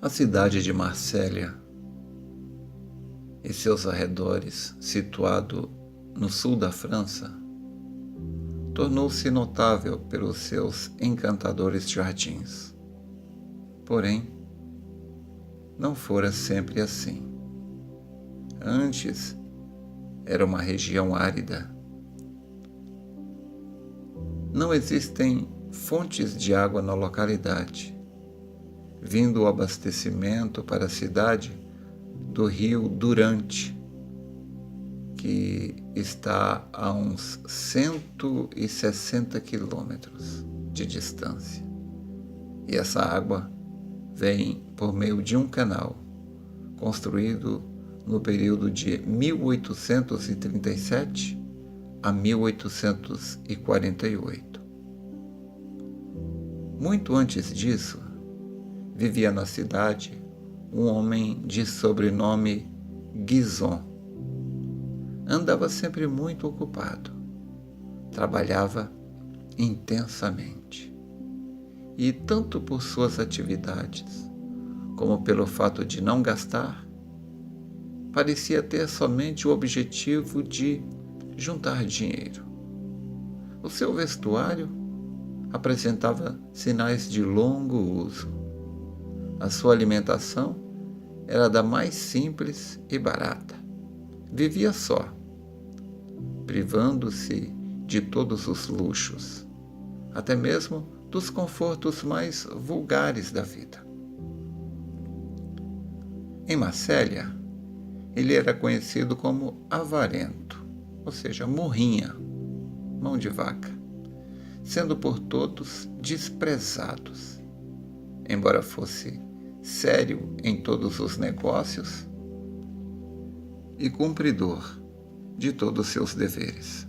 A cidade de Marsella e seus arredores, situado no sul da França, tornou-se notável pelos seus encantadores jardins. Porém, não fora sempre assim. Antes, era uma região árida. Não existem fontes de água na localidade, vindo o abastecimento para a cidade do rio Durante, que está a uns 160 quilômetros de distância. E essa água vem por meio de um canal, construído no período de 1837 a 1848. Muito antes disso, vivia na cidade um homem de sobrenome Guizon. Andava sempre muito ocupado, trabalhava intensamente. E tanto por suas atividades, como pelo fato de não gastar, parecia ter somente o objetivo de juntar dinheiro. O seu vestuário apresentava sinais de longo uso. A sua alimentação era da mais simples e barata. Vivia só, privando-se de todos os luxos, até mesmo dos confortos mais vulgares da vida. Em Marsella, ele era conhecido como avarento, ou seja, murrinha, mão de vaca, sendo por todos desprezados. Embora fosse sério em todos os negócios e cumpridor de todos os seus deveres.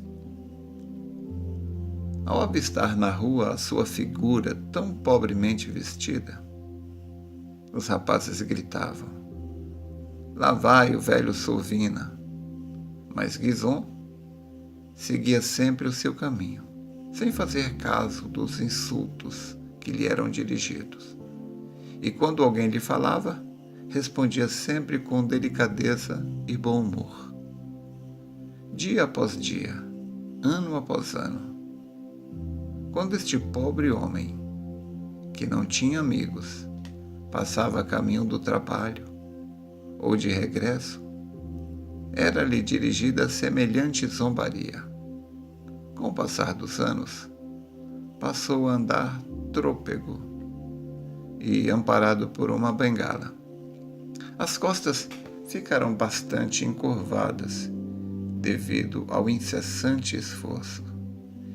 Ao avistar na rua a sua figura tão pobremente vestida, os rapazes gritavam: "Lá vai o velho Sovina!" Mas Guizon seguia sempre o seu caminho, sem fazer caso dos insultos que lhe eram dirigidos. E quando alguém lhe falava, respondia sempre com delicadeza e bom humor. Dia após dia, ano após ano, quando este pobre homem, que não tinha amigos, passava a caminho do trabalho ou de regresso, era-lhe dirigida semelhante zombaria. Com o passar dos anos, passou a andar trôpego e amparado por uma bengala. As costas ficaram bastante encurvadas devido ao incessante esforço,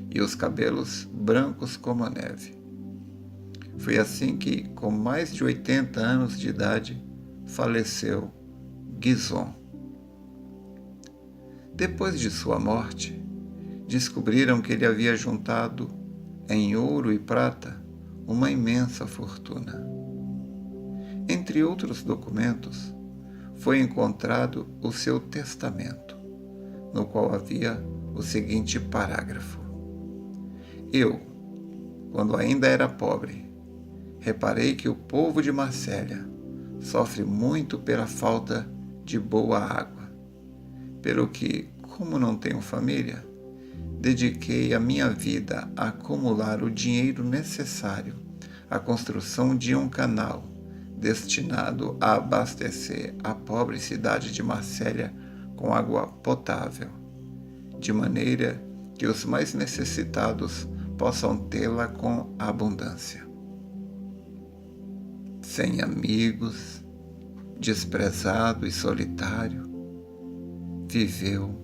e os cabelos brancos como a neve. Foi assim que, com mais de 80 anos de idade, faleceu Guizon. Depois de sua morte, descobriram que ele havia juntado em ouro e prata uma imensa fortuna. Entre outros documentos, foi encontrado o seu testamento, no qual havia o seguinte parágrafo: "Eu, quando ainda era pobre, reparei que o povo de Marsella sofre muito pela falta de boa água, pelo que, como não tenho família, dediquei a minha vida a acumular o dinheiro necessário à construção de um canal destinado a abastecer a pobre cidade de Marsella com água potável, de maneira que os mais necessitados possam tê-la com abundância." Sem amigos, desprezado e solitário, viveu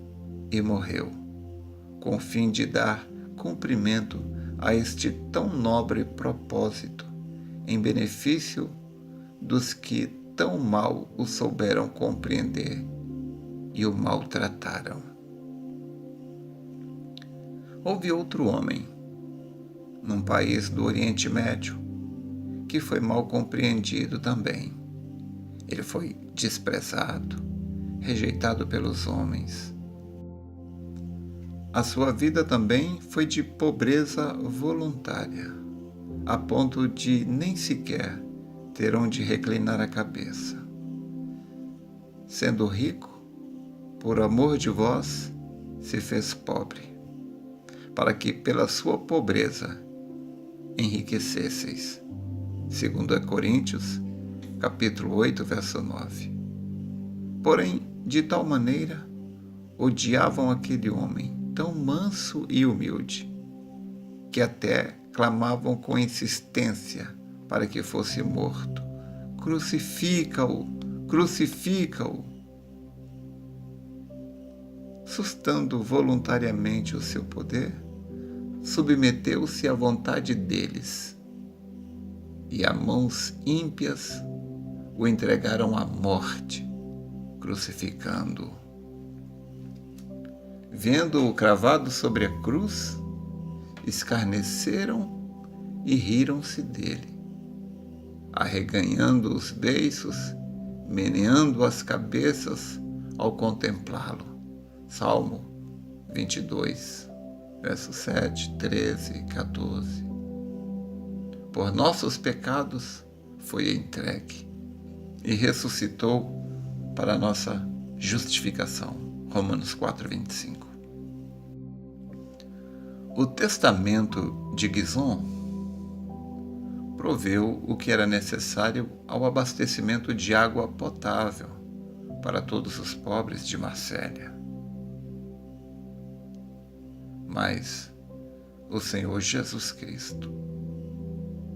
e morreu, com o fim de dar cumprimento a este tão nobre propósito, em benefício dos que tão mal o souberam compreender e o maltrataram. Houve outro homem, num país do Oriente Médio, que foi mal compreendido também. Ele foi desprezado, rejeitado pelos homens. A sua vida também foi de pobreza voluntária, a ponto de nem sequer terão de reclinar a cabeça. Sendo rico, por amor de vós, se fez pobre, para que pela sua pobreza enriquecesseis. 2 Coríntios, capítulo 8, verso 9. Porém, de tal maneira, odiavam aquele homem tão manso e humilde, que até clamavam com insistência para que fosse morto: crucifica-o, crucifica-o. Sustando voluntariamente o seu poder, submeteu-se à vontade deles, e a mãos ímpias o entregaram à morte, crucificando-o. Vendo-o cravado sobre a cruz, escarneceram e riram-se dele, arreganhando os beiços, meneando as cabeças ao contemplá-lo. Salmo 22, versos 7, 13 e 14. Por nossos pecados foi entregue e ressuscitou para nossa justificação. Romanos 4, 25. O testamento de Gizon proveu o que era necessário ao abastecimento de água potável para todos os pobres de Marsella. Mas o Senhor Jesus Cristo,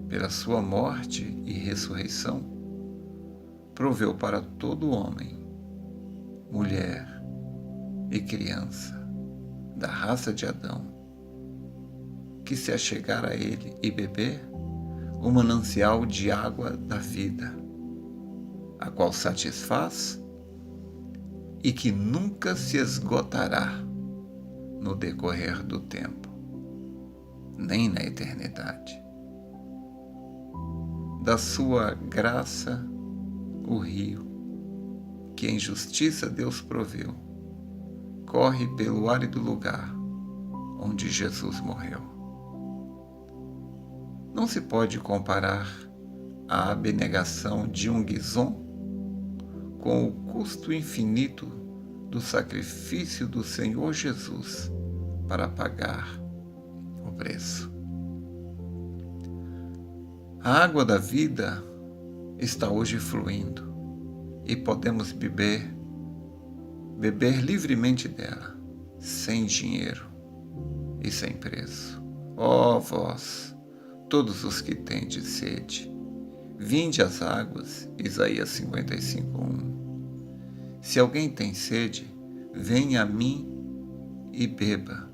pela sua morte e ressurreição, proveu para todo homem, mulher e criança da raça de Adão, que se achegar a ele e beber, o manancial de água da vida, a qual satisfaz e que nunca se esgotará no decorrer do tempo, nem na eternidade. Da sua graça, o rio, que em justiça Deus proveu, corre pelo árido lugar onde Jesus morreu. Não se pode comparar a abnegação de um Gizon com o custo infinito do sacrifício do Senhor Jesus para pagar o preço. A água da vida está hoje fluindo e podemos beber livremente dela, sem dinheiro e sem preço. Ó vós, todos os que tendes sede, vinde às águas, Isaías 55:1. Se alguém tem sede, venha a mim e beba,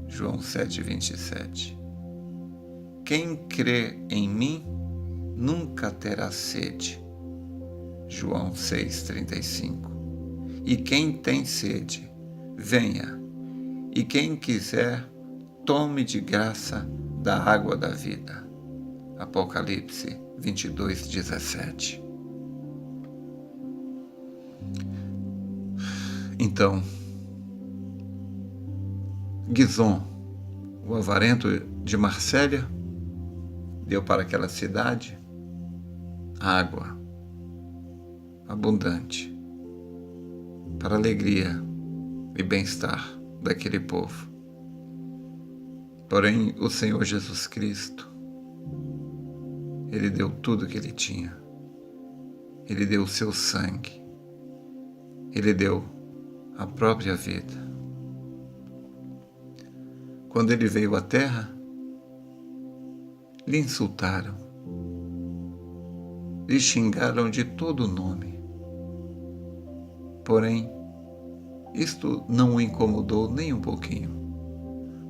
João 7:27. Quem crê em mim nunca terá sede, João 6:35. E quem tem sede, venha, e quem quiser, tome de graça da água da vida, Apocalipse 22:17. Então, Gizon, o avarento de Marsella, deu para aquela cidade água abundante para a alegria e bem-estar daquele povo. Porém, o Senhor Jesus Cristo, Ele deu tudo o que Ele tinha. Ele deu o seu sangue. Ele deu a própria vida. Quando Ele veio à terra, lhe insultaram, lhe xingaram de todo nome. Porém, isto não o incomodou nem um pouquinho,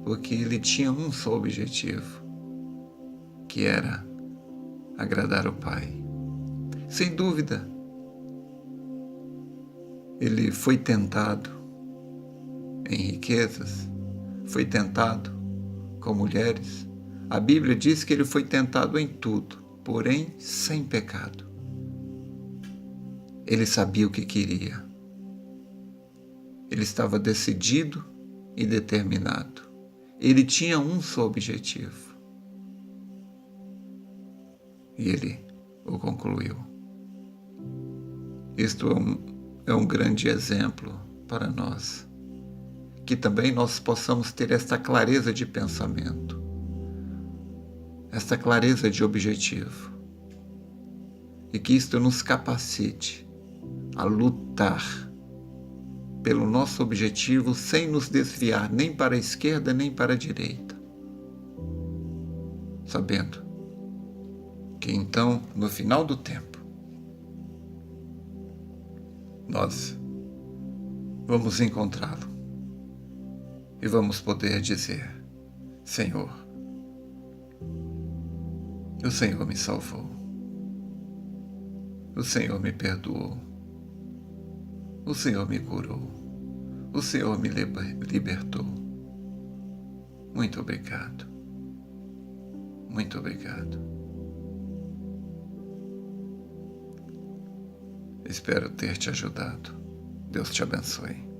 porque ele tinha um só objetivo, que era agradar o Pai. Sem dúvida, ele foi tentado em riquezas, foi tentado com mulheres. A Bíblia diz que ele foi tentado em tudo, porém sem pecado. Ele sabia o que queria. Ele estava decidido e determinado. Ele tinha um só objetivo. E ele ou concluiu. Isto é um grande exemplo para nós, que também nós possamos ter esta clareza de pensamento, esta clareza de objetivo, e que isto nos capacite a lutar pelo nosso objetivo sem nos desviar nem para a esquerda nem para a direita, sabendo que então, no final do tempo, nós vamos encontrá-lo e vamos poder dizer: Senhor, o Senhor me salvou, o Senhor me perdoou, o Senhor me curou, o Senhor me libertou. Muito obrigado, muito obrigado. Espero ter te ajudado. Deus te abençoe.